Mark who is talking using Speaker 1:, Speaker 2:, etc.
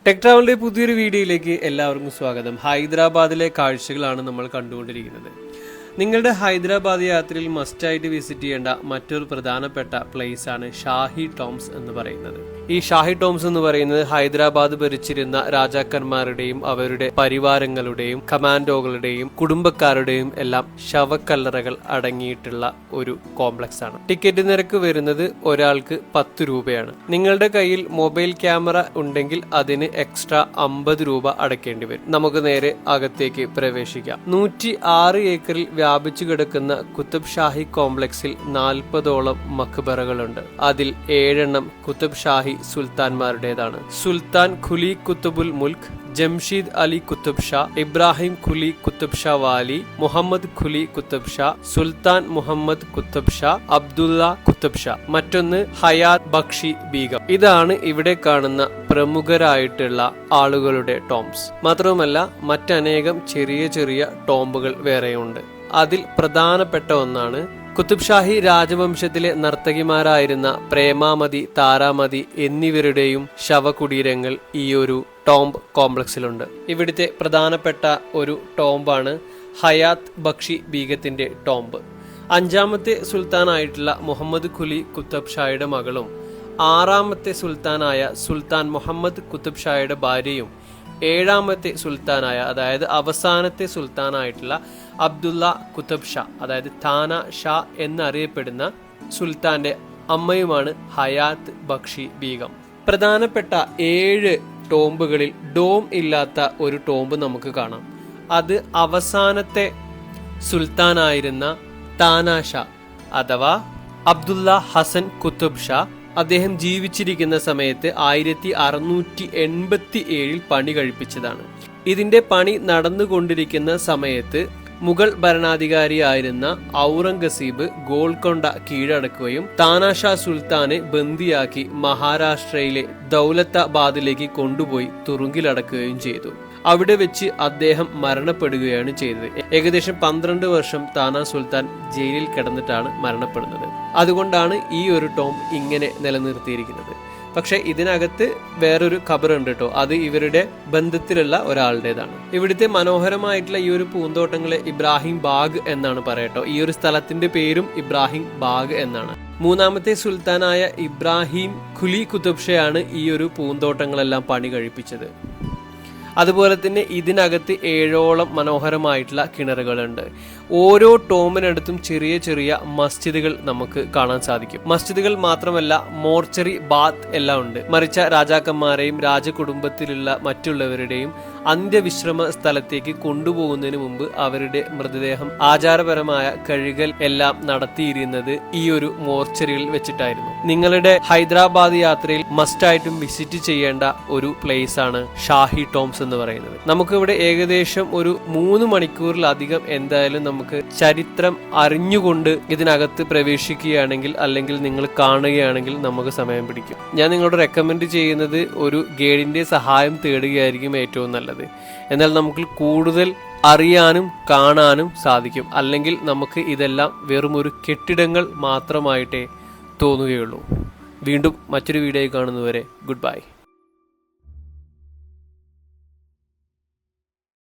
Speaker 1: Tech ട്രാവലിന്റെ പുതിയൊരു വീഡിയോയിലേക്ക് എല്ലാവർക്കും സ്വാഗതം. ഹൈദരാബാദിലെ കാഴ്ചകളാണ് നമ്മൾ കണ്ടുകൊണ്ടിരിക്കുന്നത്. നിങ്ങളുടെ ഹൈദരാബാദ് യാത്രയിൽ മസ്റ്റായിട്ട് വിസിറ്റ് ചെയ്യേണ്ട മറ്റൊരു പ്രധാനപ്പെട്ട പ്ലേസ് ആണ് ഷാഹി ടോംസ് എന്ന് പറയുന്നത്. ഈ ഷാഹി ടോംസ് എന്ന് പറയുന്നത് ഹൈദരാബാദ് ഭരിച്ചിരുന്ന രാജാക്കന്മാരുടെയും അവരുടെ പരിവാരങ്ങളുടെയും കമാൻഡോകളുടെയും കുടുംബക്കാരുടെയും എല്ലാം ശവക്കല്ലറകൾ അടങ്ങിയിട്ടുള്ള ഒരു കോംപ്ലക്സ് ആണ്. ടിക്കറ്റ് നിരക്ക് വരുന്നത് ഒരാൾക്ക് 10 രൂപയാണ്. നിങ്ങളുടെ കയ്യിൽ മൊബൈൽ ക്യാമറ ഉണ്ടെങ്കിൽ അതിന് എക്സ്ട്രാ 50 രൂപ അടയ്ക്കേണ്ടി വരും. നമുക്ക് നേരെ അകത്തേക്ക് പ്രവേശിക്കാം. 106 ഏക്കറിൽ വ്യാപിച്ചു കിടക്കുന്ന കുത്തബ് ഷാഹി കോംപ്ലക്സിൽ 40ഓളം മക്ബറകളുണ്ട്. അതിൽ 7 കുത്തബ് ഷാഹി സുൽത്താൻമാരുടേതാണ്. സുൽത്താൻ ഖുലി കുത്തുബുൽ മുൽക്ക്, ജംഷീദ് അലി കുത്തബ് ഷാ, ഇബ്രാഹിം ഖുലി കുത്തബ് ഷാ വാലി, മുഹമ്മദ് ഖുലി കുത്തബ് ഷാ, സുൽത്താൻ മുഹമ്മദ് കുത്തബ് ഷാ, അബ്ദുള്ള കുത്തബ് ഷാ, മറ്റൊന്ന് ഹയാത്ത് ബക്ഷി ബീഗം. ഇതാണ് ഇവിടെ കാണുന്ന പ്രമുഖരായിട്ടുള്ള ആളുകളുടെ ടോംസ്. മാത്രവുമല്ല മറ്റനേകം ചെറിയ ചെറിയ ടോംബുകൾ വേറെയുണ്ട്. അതിൽ പ്രധാനപ്പെട്ട ഒന്നാണ് കുത്തുബ് ഷാഹി രാജവംശത്തിലെ നർത്തകിമാരായിരുന്ന പ്രേമാമതി, താരാമതി എന്നിവരുടെയും ശവകുടീരങ്ങൾ ഈ ഒരു ടോംബ് കോംപ്ലക്സിലുണ്ട്. ഇവിടുത്തെ പ്രധാനപ്പെട്ട ഒരു ടോംബാണ് ഹയാത്ത് ബക്ഷി ബീഗത്തിന്റെ ടോംബ്. 5ാമത്തെ സുൽത്താനായിട്ടുള്ള മുഹമ്മദ് ഖുലി കുത്തബ് ഷായുടെ മകളും 6ാമത്തെ സുൽത്താനായ സുൽത്താൻ മുഹമ്മദ് കുത്തബ് ഷായുടെ ഭാര്യയും 7ാമത്തെ സുൽത്താനായ അതായത് അവസാനത്തെ സുൽത്താനായിട്ടുള്ള അബ്ദുള്ള കുത്തബ് ഷാ അതായത് താന ഷാ എന്നറിയപ്പെടുന്ന സുൽത്താന്റെ അമ്മയുമാണ് ഹയാത്ത് ബക്ഷി ബീഗം. പ്രധാനപ്പെട്ട 7 ടോംബുകളിൽ ഡോം ഇല്ലാത്ത ഒരു ടോംബ് നമുക്ക് കാണാം. അത് അവസാനത്തെ സുൽത്താനായിരുന്ന താന ഷാ അഥവാ അബ്ദുള്ള ഹസൻ കുത്തബ് ഷാ അദ്ദേഹം ജീവിച്ചിരിക്കുന്ന സമയത്ത് 1687 പണി കഴിപ്പിച്ചതാണ്. ഇതിന്റെ പണി നടന്നുകൊണ്ടിരിക്കുന്ന സമയത്ത് മുഗൾ ഭരണാധികാരിയായിരുന്ന ഔറംഗസീബ് ഗോൾക്കൊണ്ട കീഴടക്കുകയും താനാഷാ സുൽത്താനെ ബന്ദിയാക്കി മഹാരാഷ്ട്രയിലെ ദൗലത്താബാദിലേക്ക് കൊണ്ടുപോയി തുറുങ്കിലടക്കുകയും ചെയ്തു. അവിടെ വെച്ച് അദ്ദേഹം മരണപ്പെടുകയാണ് ചെയ്തത്. ഏകദേശം 12 വർഷം താന സുൽത്താൻ ജയിലിൽ കിടന്നിട്ടാണ് മരണപ്പെടുന്നത്. അതുകൊണ്ടാണ് ഈ ഒരു ടോംബ് ഇങ്ങനെ നിലനിർത്തിയിരിക്കുന്നത്. പക്ഷെ ഇതിനകത്ത് വേറൊരു ഖബറുണ്ട് കേട്ടോ. അത് ഇവരുടെ ബന്ധത്തിലുള്ള ഒരാളുടേതാണ്. ഇവിടുത്തെ മനോഹരമായിട്ടുള്ള ഈ ഒരു പൂന്തോട്ടങ്ങളെ ഇബ്രാഹിം ബാഗ് എന്നാണ് പറയട്ടോ. ഈ ഒരു സ്ഥലത്തിന്റെ പേരും ഇബ്രാഹിം ബാഗ് എന്നാണ്. 3ാമത്തെ സുൽത്താനായ ഇബ്രാഹിം ഖുലി കുത്തബ് ഷയാണ് ഈ ഒരു പൂന്തോട്ടങ്ങളെല്ലാം പണി കഴിപ്പിച്ചത്. അതുപോലെ തന്നെ ഇതിനകത്ത് 7ഓളം മനോഹരമായിട്ടുള്ള കിണറുകളുണ്ട്. ഓരോ ടോമിനടുത്തും ചെറിയ ചെറിയ മസ്ജിദുകൾ നമുക്ക് കാണാൻ സാധിക്കും. മസ്ജിദുകൾ മാത്രമല്ല മോർച്ചറി, ബാത്ത് എല്ലാം ഉണ്ട്. മരിച്ച രാജാക്കന്മാരെയും രാജകുടുംബത്തിലുള്ള മറ്റുള്ളവരുടെയും അന്ത്യവിശ്രമ സ്ഥലത്തേക്ക് കൊണ്ടുപോകുന്നതിന് മുമ്പ് അവരുടെ മൃതദേഹം ആചാരപരമായ കഴുകൽ എല്ലാം നടത്തിയിരുന്നത് ഈ ഒരു മോർച്ചറിയിൽ വെച്ചിട്ടായിരുന്നു. നിങ്ങളുടെ ഹൈദരാബാദ് യാത്രയിൽ മസ്റ്റായിട്ടും വിസിറ്റ് ചെയ്യേണ്ട ഒരു പ്ലേസ് ആണ് ഷാഹി ടോംസ് എന്ന് പറയുന്നത്. നമുക്കിവിടെ ഏകദേശം ഒരു 3 മണിക്കൂറിലധികം എന്തായാലും നമുക്ക് ചരിത്രം അറിഞ്ഞുകൊണ്ട് ഇതിനകത്ത് പ്രവേശിക്കുകയാണെങ്കിൽ അല്ലെങ്കിൽ നിങ്ങൾ കാണുകയാണെങ്കിൽ നമുക്ക് സമയം പിടിക്കും. ഞാൻ നിങ്ങളോട് റെക്കമെൻഡ് ചെയ്യുന്നത് ഒരു ഗൈഡിന്റെ സഹായം തേടുകയായിരിക്കും ഏറ്റവും നല്ലത്. എന്നാൽ നമുക്ക് കൂടുതൽ അറിയാനും കാണാനും സാധിക്കും. അല്ലെങ്കിൽ നമുക്ക് ഇതെല്ലാം വെറും ഒരു കെട്ടിടങ്ങൾ മാത്രമായിട്ടേ തോന്നുകയുള്ളൂ. വീണ്ടും മറ്റൊരു വീഡിയോ കാണുന്നതുവരെ ഗുഡ് ബൈ.